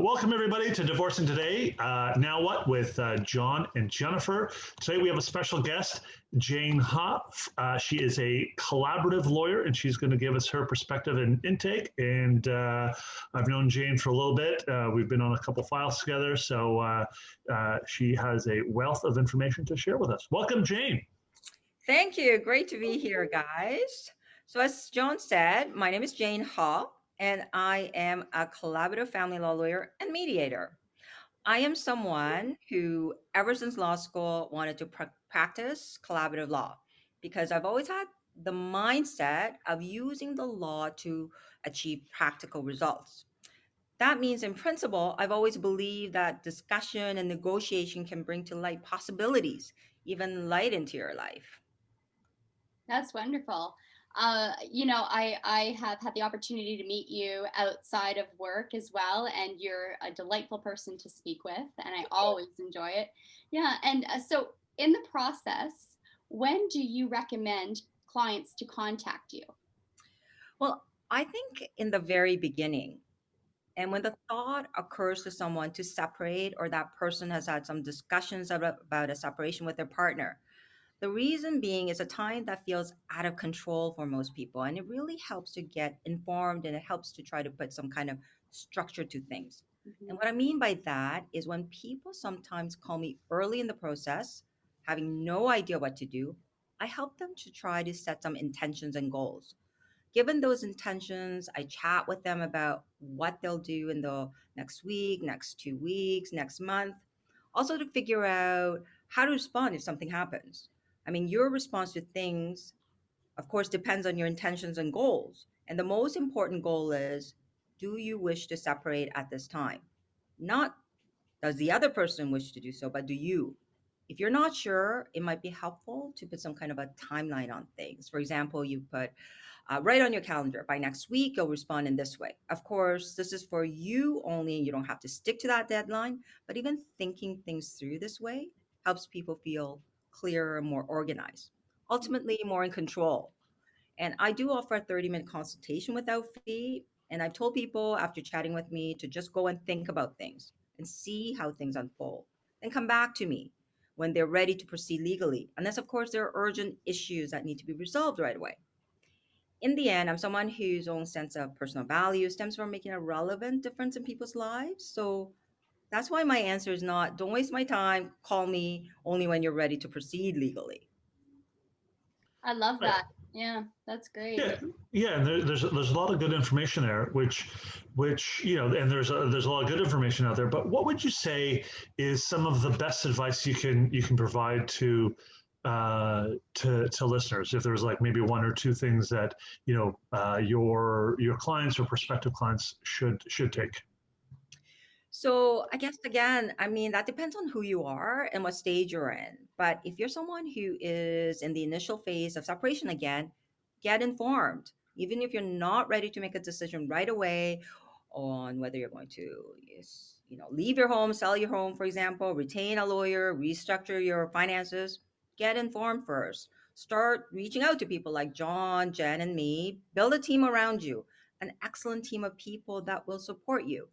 Welcome, everybody, to Divorcing Today. Now What with John and Jennifer. Today, we have a special guest, Jane Hoff. She is a collaborative lawyer, and she's going to give us her perspective and intake. And I've known Jane for a little bit. We've been on a couple files together, so she has a wealth of information to share with us. Welcome, Jane. Thank you. Great to be here, guys. So, as John said, my name is Jane Hall, and I am a collaborative family law lawyer and mediator. I am someone who, ever since law school, wanted to practice collaborative law because I've always had the mindset of using the law to achieve practical results. That means, in principle, I've always believed that discussion and negotiation can bring to light possibilities, even light into your life. That's wonderful. I have had the opportunity to meet you outside of work as well, and you're a delightful person to speak with, and I always enjoy it. Yeah, and so in the process, when do you recommend clients to contact you? Well, I think in the very beginning, and when the thought occurs to someone to separate, or that person has had some discussions about a separation with their partner, the reason being is a time that feels out of control for most people. And it really helps to get informed and it helps to try to put some kind of structure to things. And Mhm. what I mean by that is when people sometimes call me early in the process, having no idea what to do, I help them to try to set some intentions and goals. Given those intentions, I chat with them about what they'll do in the next week, next 2 weeks, next month, also to figure out how to respond if something happens. I mean, your response to things, of course, depends on your intentions and goals. And the most important goal is, do you wish to separate at this time? Not does the other person wish to do so, but do you? If you're not sure, it might be helpful to put some kind of a timeline on things. For example, you put right on your calendar by next week, you'll respond in this way. Of course, this is for you only. You don't have to stick to that deadline, but even thinking things through this way helps people feel clearer and more organized, ultimately, more in control. And I do offer a 30-minute consultation without fee. And I've told people after chatting with me to just go and think about things and see how things unfold. Then come back to me when they're ready to proceed legally, unless, of course, there are urgent issues that need to be resolved right away. In the end, I'm someone whose own sense of personal value stems from making a relevant difference in people's lives. So that's why my answer is not don't waste my time, call me only when you're ready to proceed legally. I love Right. that. Yeah, that's great. Yeah, yeah, and there's a lot of good information there, which and there's a lot of good information out there. But what would you say is some of the best advice you can provide to listeners? If there's like maybe one or two things that your clients or prospective clients should take. So I guess again, I mean, that depends on who you are and what stage you're in. But if you're someone who is in the initial phase of separation again, get informed. Even if you're not ready to make a decision right away on whether you're going to, leave your home, sell your home, for example, retain a lawyer, restructure your finances, get informed first. Start reaching out to people like John, Jen, and me. Build a team around you, an excellent team of people that will support you.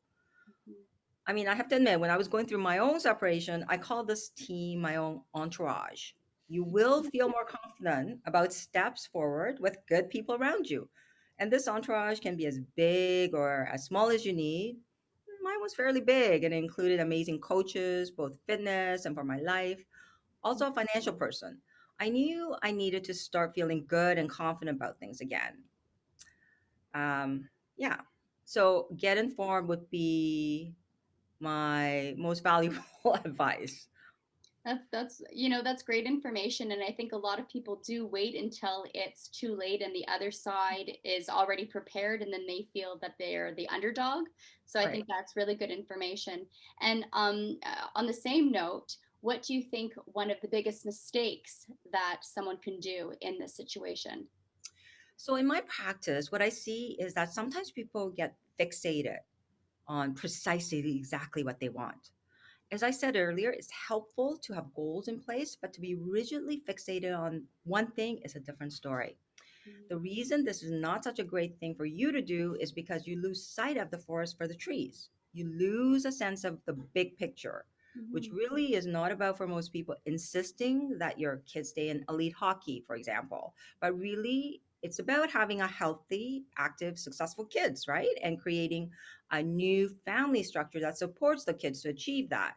Mhm. I mean, I have to admit, when I was going through my own separation, I call this team my own entourage. You will feel more confident about steps forward with good people around you. And this entourage can be as big or as small as you need. Mine was fairly big and included amazing coaches, both fitness and for my life, also a financial person. I knew I needed to start feeling good and confident about things again. Yeah. So get informed would be my most valuable advice. That's great information, and I think a lot of people do wait until it's too late and the other side is already prepared, and then they feel that they're the underdog. So I Right. think that's really good information. And on the same note, what do you think one of the biggest mistakes that someone can do in this situation? So in my practice, what I see is that sometimes people get fixated on precisely exactly what they want. As I said earlier, it's helpful to have goals in place, but to be rigidly fixated on one thing is a different story. The reason this is not such a great thing for you to do is because you lose sight of the forest for the trees. you lose a sense of the big picture, which Mhm. really is not about for most people insisting that your kids stay in elite hockey, for example, but really it's about having a healthy, active, successful kids, right? And creating a new family structure that supports the kids to achieve that.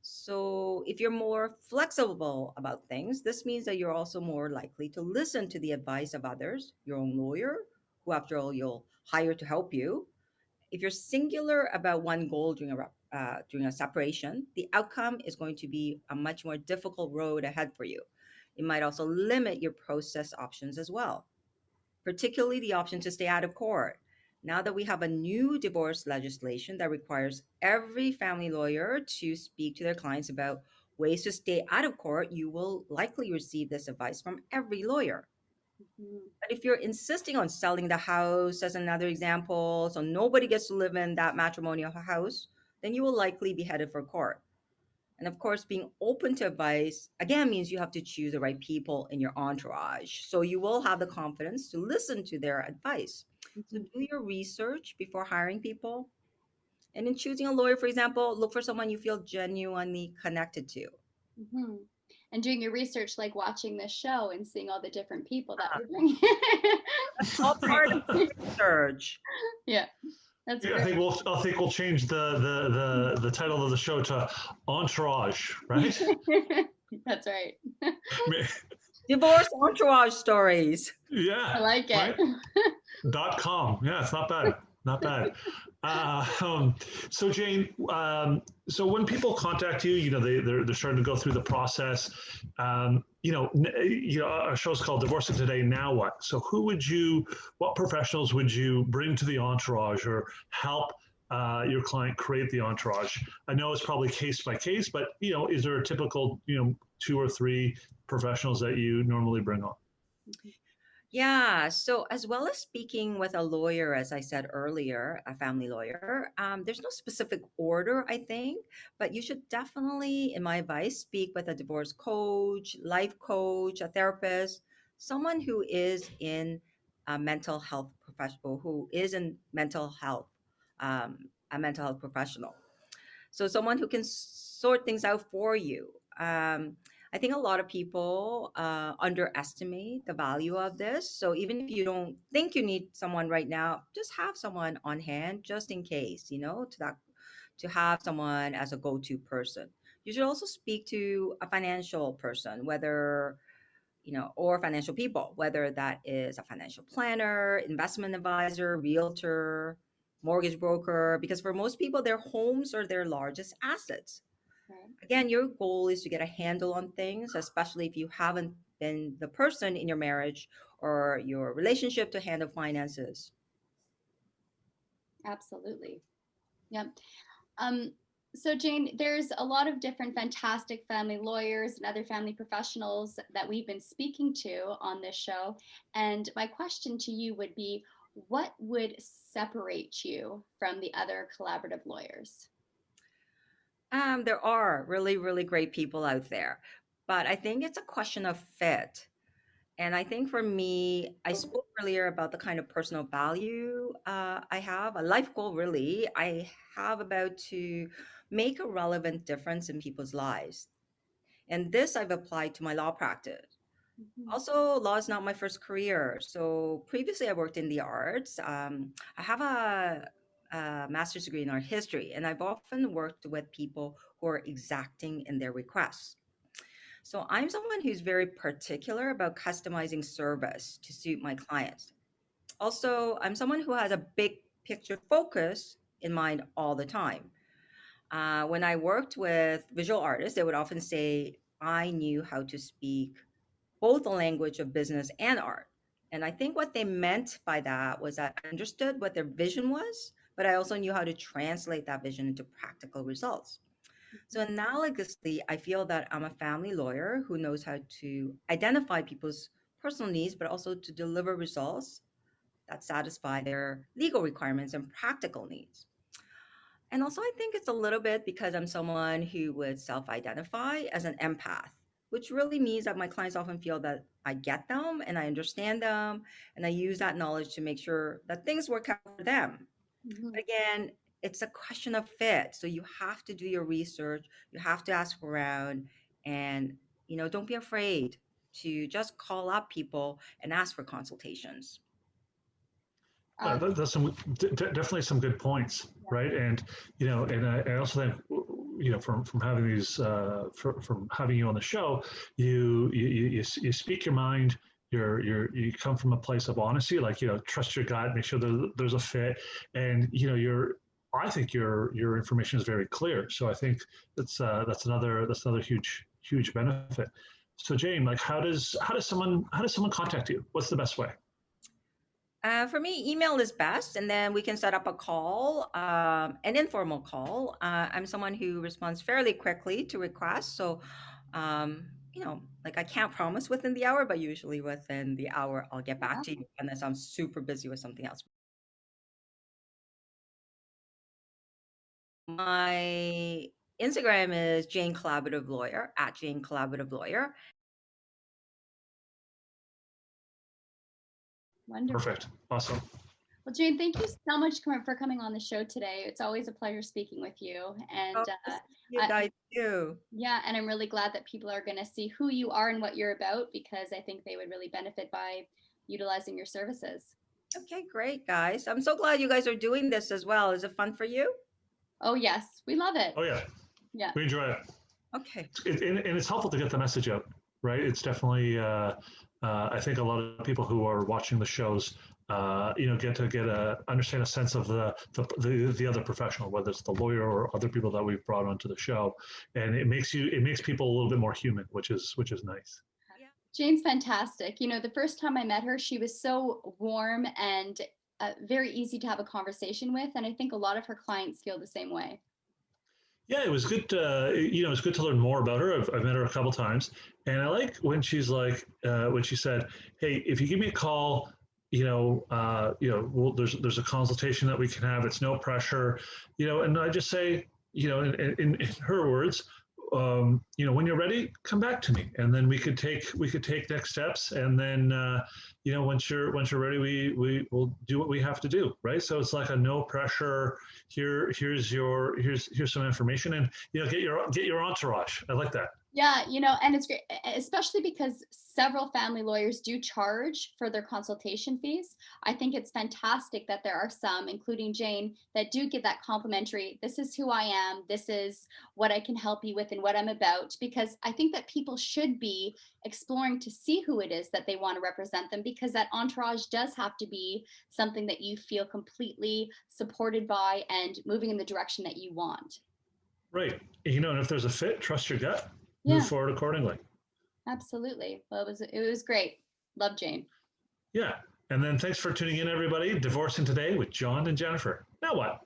So, if you're more flexible about things, this means that you're also more likely to listen to the advice of others, your own lawyer, who, after all, you'll hire to help you. If you're singular about one goal during a separation, the outcome is going to be a much more difficult road ahead for you. It might also limit your process options as well, particularly the option to stay out of court. Now that we have a new divorce legislation that requires every family lawyer to speak to their clients about ways to stay out of court, you will likely receive this advice from every lawyer. Mhm. But if you're insisting on selling the house, as another example, so nobody gets to live in that matrimonial house, then you will likely be headed for court. And of course, being open to advice again means you have to choose the right people in your entourage. So you will have the confidence to listen to their advice. So Mhm. do your research before hiring people. And in choosing a lawyer, for example, look for someone you feel genuinely connected to. Mhm. And doing your research, like watching this show and seeing all the different people that we're bringing. That's all part of research. Yeah, that's Yeah, great. I think we'll change the title of the show to Entourage, right? That's right. Divorce entourage stories. I Yeah, like it. right. .com. Yeah, it's not bad. Not bad. Uh, um, so Jane, so when people contact you, they're starting to go through the process. Our show's called Divorcing Today. Now what? So what professionals would you bring to the entourage or help your client create the entourage? I know it's probably case by case, but is there a typical two or three professionals that you normally bring on? Mhm. Yeah. So, as well as speaking with a lawyer, as I said earlier, a family lawyer, there's no specific order, I think, but you should definitely, in my advice, speak with a divorce coach, life coach, a therapist, someone who is in a mental health professional, who is in mental health, a mental health professional. So someone who can sort things out for you. I think a lot of people underestimate the value of this. So even if you don't think you need someone right now, just have someone on hand just in case, to have someone as a go-to person. You should also speak to a financial person, or financial people, whether that is a financial planner, investment advisor, realtor, mortgage broker, because for most people, their homes are their largest assets. Right. Again, your goal is to get a handle on things, especially if you haven't been the person in your marriage or your relationship to handle finances. Absolutely. Yep. Um, so Jane, there's a lot of different fantastic family lawyers and other family professionals that we've been speaking to on this show. And my question to you would be, what would separate you from the other collaborative lawyers? There are really, really great people out there, but I think it's a question of fit. And I think for me, I spoke earlier about the kind of personal value I have, a life goal, really. I have about to make a relevant difference in people's lives. And this I've applied to my law practice. Mhm. Also, law is not my first career. So previously, I worked in the arts. I have a master's degree in art history, and I've often worked with people who are exacting in their requests. So I'm someone who's very particular about customizing service to suit my clients. Also, I'm someone who has a big picture focus in mind all the time. When I worked with visual artists, they would often say I knew how to speak both the language of business and art. And I think what they meant by that was that I understood what their vision was, but I also knew how to translate that vision into practical results. So Mhm. analogously, I feel that I'm a family lawyer who knows how to identify people's personal needs, but also to deliver results that satisfy their legal requirements and practical needs. And also, I think it's a little bit because I'm someone who would self identify as an empath, which really means that my clients often feel that I get them and I understand them, and I use that knowledge to make sure that things work out for them. Mhm. But again, it's a question of fit. So you have to do your research, you have to ask around, and don't be afraid to just call up people and ask for consultations. That's definitely some good points, right? And and I also think from having these from having you on the show, you speak your mind. You come from a place of honesty, like trust your gut, make sure there's a fit, and I think your information is very clear. So I think that's another huge benefit. So Jane, like how does someone contact you? What's the best way? For me, email is best, and then we can set up a call, an informal call. I'm someone who responds fairly quickly to requests, so like I can't promise within the hour, but usually within the hour, I'll get back to you unless I'm super busy with something else. My Instagram is Jane Collaborative Lawyer at Jane Collaborative Lawyer. Wonderful. Perfect. Awesome. Well, Jane, thank you so much for coming on the show today. It's always a pleasure speaking with you. And you guys too. Yeah, and I'm really glad that people are going to see who you are and what you're about, because I think they would really benefit by utilizing your services. Okay, great, guys. I'm so glad you guys are doing this as well. Is it fun for you? Oh, yes. We love it. Oh, yeah. Yeah. We enjoy it. Okay. And it's helpful to get the message out, right? It's definitely, I think a lot of people who are watching the shows, understand a sense of the other professional, whether it's the lawyer or other people that we've brought onto the show, and it makes people a little bit more human, which is nice. Jane's fantastic. The first time I met her, she was so warm and very easy to have a conversation with, and I think a lot of her clients feel the same way. Yeah, it was good. It was good to learn more about her. I've met her a couple times, and I like when she's like, when she said, "Hey, if you give me a call, there's a consultation that we can have. It's no pressure, And I just say, in her words, when you're ready, come back to me, and then we could take next steps, and then once you're ready, we will do what we have to do, right? So it's like a no pressure. Here's some information, and get your entourage. I like that. Yeah, and it's great, especially because several family lawyers do charge for their consultation fees. I think it's fantastic that there are some, including Jane, that do give that complimentary, this is who I am, this is what I can help you with and what I'm about, because I think that people should be exploring to see who it is that they want to represent them, because that entourage does have to be something that you feel completely supported by and moving in the direction that you want. Right. And if there's a fit, trust your gut. Yeah. Move forward accordingly. Absolutely. Well, it was great. Love Jane. Yeah. And then thanks for tuning in, everybody. Divorcing Today with John and Jennifer. Now what?